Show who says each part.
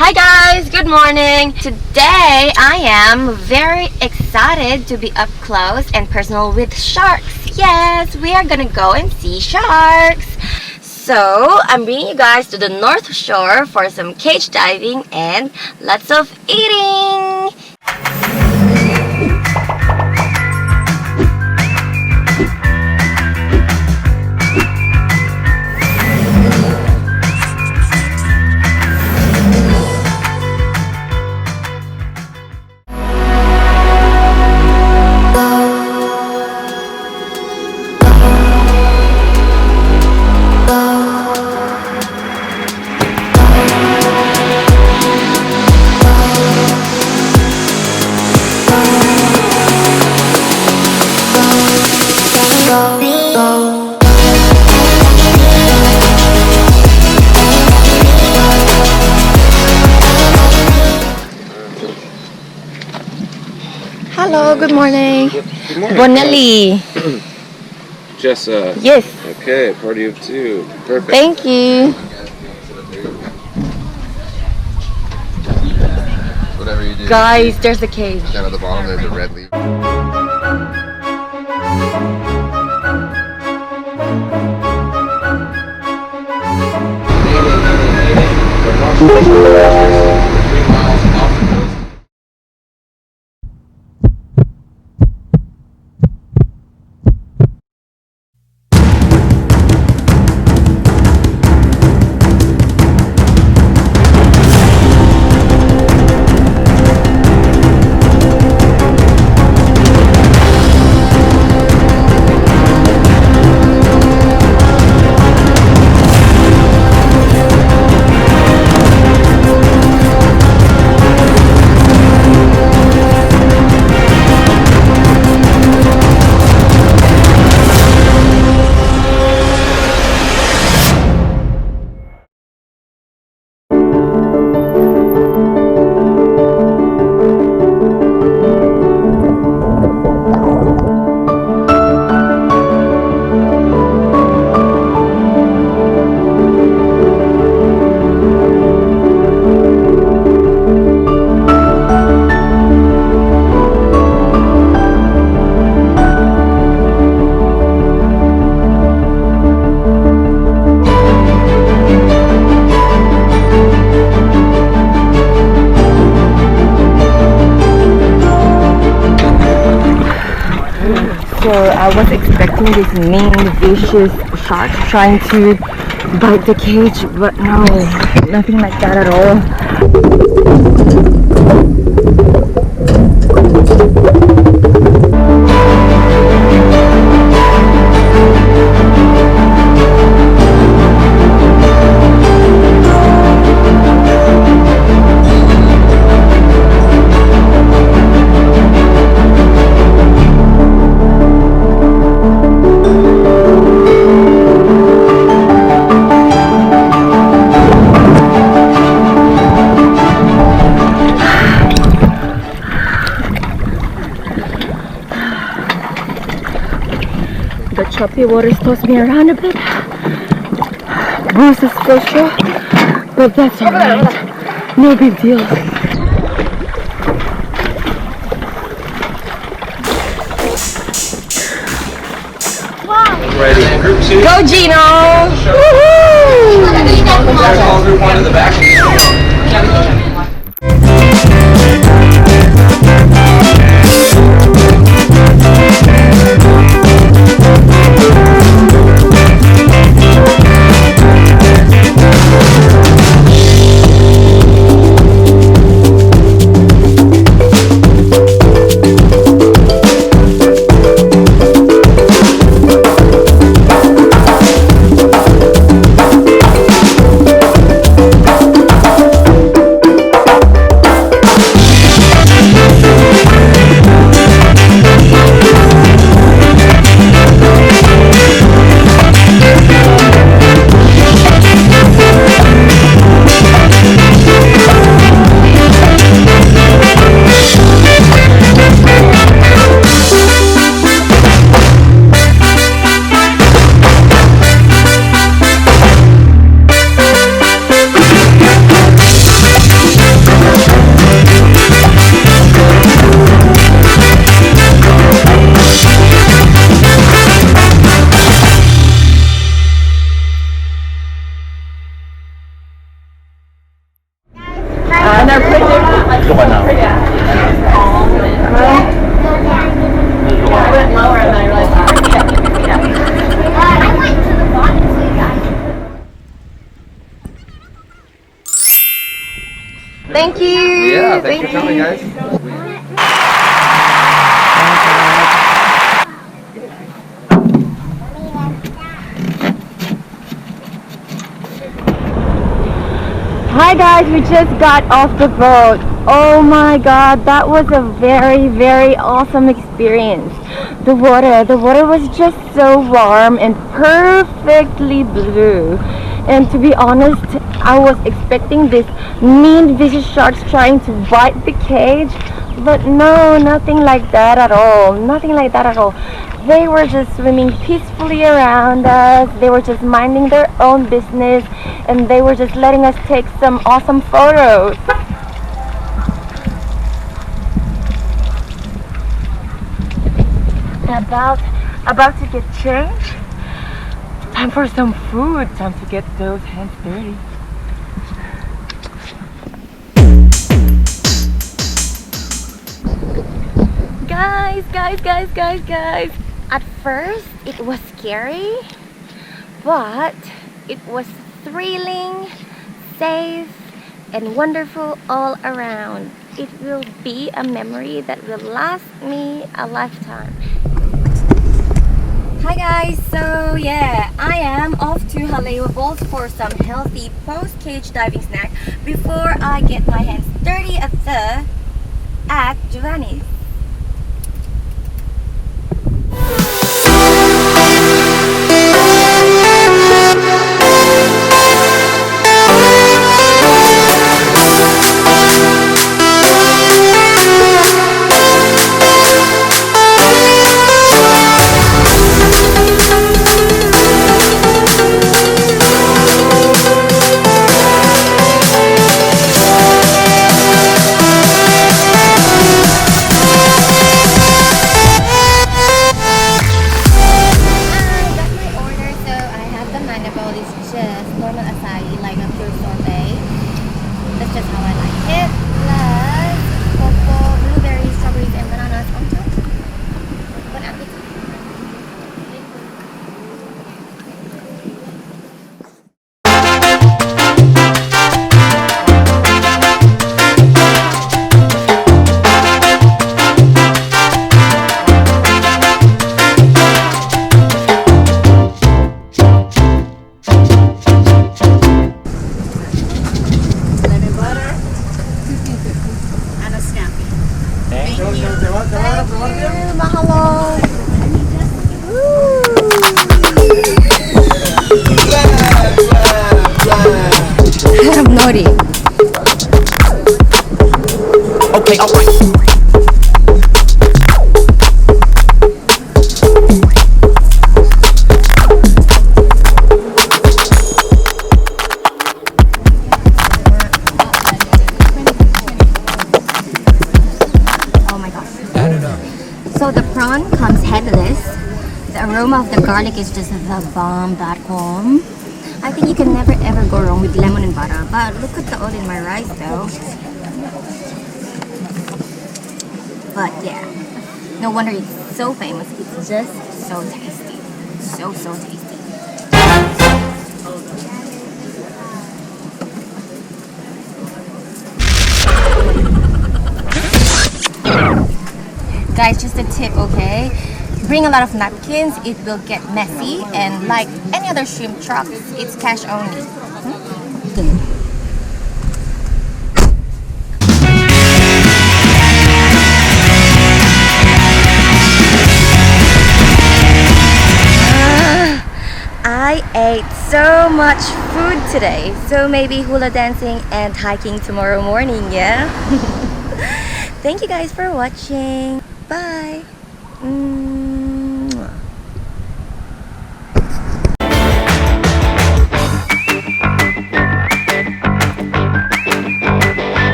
Speaker 1: Hi guys, good morning. Today I am very excited to be up close and personal with sharks. Yes, we are gonna go and see sharks. So I'm bringing you guys to the North Shore for some cage diving and lots of eating. Hello, good morning.
Speaker 2: Good morning.
Speaker 1: Bonelli.
Speaker 2: Jessa.
Speaker 1: Yes.
Speaker 2: Okay, party of two. Perfect.
Speaker 1: Thank you.
Speaker 2: Whatever you do.
Speaker 1: Guys, there's the cage.
Speaker 2: Down at the bottom, there's a red leaf.
Speaker 1: So I was expecting this mean, vicious shark trying to bite the cage, but no, nothing like that at all. The choppy waters tossed me around a bit. Bruises for sure, but that's alright. No big deal.
Speaker 2: Ready. Group two.
Speaker 1: Go Gino! Woohoo!
Speaker 2: There's all group one in the back.
Speaker 1: they're pretty. I went lower and I realized
Speaker 3: I went to the bottom, so you guys.
Speaker 1: Thank you.
Speaker 2: Yeah, thanks for coming, guys.
Speaker 1: Hi guys, we just got off the boat. Oh my god, that was a very awesome experience. The water was just so warm and perfectly blue. And to be honest, I was expecting this mean vicious sharks trying to bite the cage, but no, nothing like that at all. Nothing like that at all. They were just swimming peacefully around us. They were just minding their own business, and they were just letting us take some awesome photos. About to get changed. Time for some food. Time to get those hands dirty. Guys. At first, it was scary, but it was thrilling, safe, and wonderful all around. It will be a memory that will last me a lifetime. Hi guys, so yeah, I am off to Halewables for some healthy post-cage diving snack before I get my hands dirty at Giovanni's.
Speaker 4: Okay, alright.
Speaker 3: So the prawn comes headless. The aroma of the garlic is just the bomb.com. I think you can never ever go wrong with lemon and butter. But look at the oil in my rice though. But yeah, no wonder it's so famous. It's just so tasty. So tasty. Guys, just a tip, okay? Bring a lot of napkins, it will get messy, and like any other shrimp truck, it's cash only.
Speaker 1: I ate so much food today, so maybe hula dancing and hiking tomorrow morning, yeah? Thank you guys for watching. Bye.